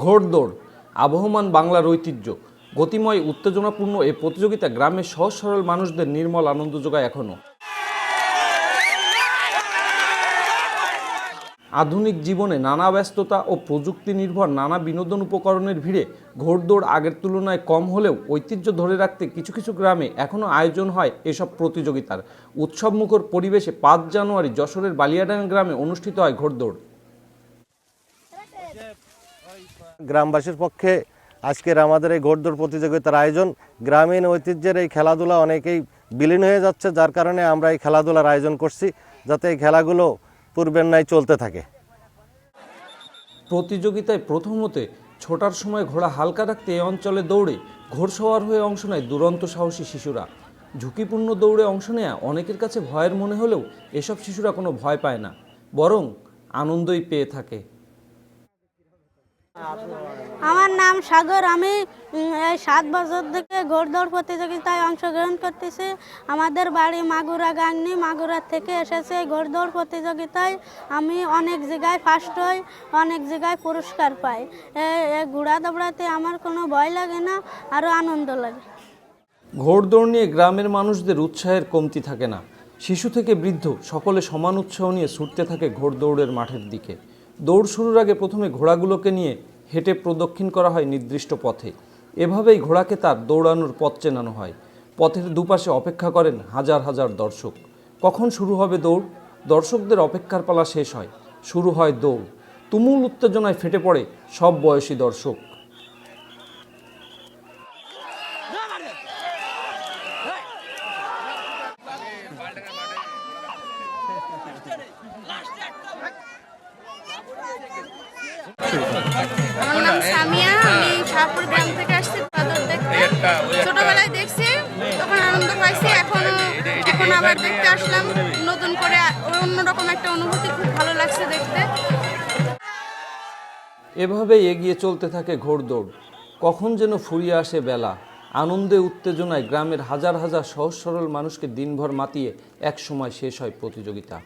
ঘোড়দৌড় আবহমান বাংলার ঐতিহ্য। গতিময় উত্তেজনাপূর্ণ এই প্রতিযোগিতা গ্রামের সহজ সরল মানুষদের নির্মল আনন্দ যোগায় এখনও। আধুনিক জীবনে নানা ব্যস্ততা ও প্রযুক্তি নির্ভর নানা বিনোদন উপকরণের ভিড়ে ঘোড়দৌড় আগের তুলনায় কম হলেও ঐতিহ্য ধরে রাখতে কিছু কিছু গ্রামে এখনও আয়োজন হয় এসব প্রতিযোগিতার। উৎসবমুখর পরিবেশে 5 জানুয়ারি যশোরের বালিয়াডাঙ্গা গ্রামে অনুষ্ঠিত হয় ঘোড়দৌড়। গ্রামবাসীর পক্ষে আজকের আমাদের এই ঘোড়দৌড় প্রতিযোগিতার আয়োজন, গ্রামীণ ঐতিহ্যের এই খেলাধুলা অনেকেই বিলীন হয়ে যাচ্ছে, যার কারণে আমরা এই খেলাধুলার আয়োজন করছি, যাতে এই খেলাগুলো পূর্বের ন্যায় চলতে থাকে। প্রতিযোগিতায় প্রথমতে ছোটার সময় ঘোড়া হালকা রাখতে এই অঞ্চলে দৌড়ে ঘোড়সওয়ার হয়ে অংশ নেয় দুরন্ত সাহসী শিশুরা। ঝুঁকিপূর্ণ দৌড়ে অংশ নেওয়া অনেকের কাছে ভয়ের মনে হলেও এসব শিশুরা কোনো ভয় পায় না, বরং আনন্দই পেয়ে থাকে। আমার নাম সাগর। আমি 7 বছর থেকে ঘোড়দৌড় প্রতিযোগিতায় অংশগ্রহণ করতেছি। আমাদের বাড়ি মাগুরা গাংনি, মাগুরা থেকে এসেছে ঘোড়দৌড় প্রতিযোগিতায়। আমি অনেক জায়গায় ফার্স্ট হই, অনেক জায়গায় পুরস্কার পাই। ঘোড়া দৌড়াতে আমার কোনো ভয় লাগে না, আরও আনন্দ লাগে। ঘোড়দৌড় নিয়ে গ্রামের মানুষদের উৎসাহের কমতি থাকে না। শিশু থেকে বৃদ্ধ সকলে সমান উৎসাহ নিয়ে ছুটতে থাকে ঘোড়দৌড়ের মাঠের দিকে। দৌড় শুরুর আগে প্রথমে ঘোড়াগুলোকে নিয়ে হেঁটে প্রদক্ষিণ করা হয় নির্দিষ্ট পথে। এভাবেই ঘোড়াকে তার দৌড়ানোর পথ চেনানো হয়। পথের দুপাশে অপেক্ষা করেন হাজার হাজার দর্শক। কখন শুরু হবে দৌড়? দর্শকদের অপেক্ষার পালা শেষ হয়, শুরু হয় দৌড়। তুমুল উত্তেজনায় ফেটে পড়ে সব বয়সী দর্শক। আমার নাম সামিয়া। আমি শাহপুর গ্রাম থেকে আসছি দৌড় দেখতে। ছোটবেলায় দেখছি, তখন আনন্দ পাইছি। এখন আবার দেখতে আসলাম নতুন করে, অন্যরকম একটা অনুভূতি, খুব ভালো লাগছে দেখতে। এভাবেই এগিয়ে চলতে থাকে ঘোড়দৌড়। কখন যেন ফুরিয়ে আসে বেলা। আনন্দে উত্তেজনায় গ্রামের হাজার হাজার সহজ সরল মানুষকে দিনভর মাতিয়ে এক সময় শেষ হয় প্রতিযোগিতা।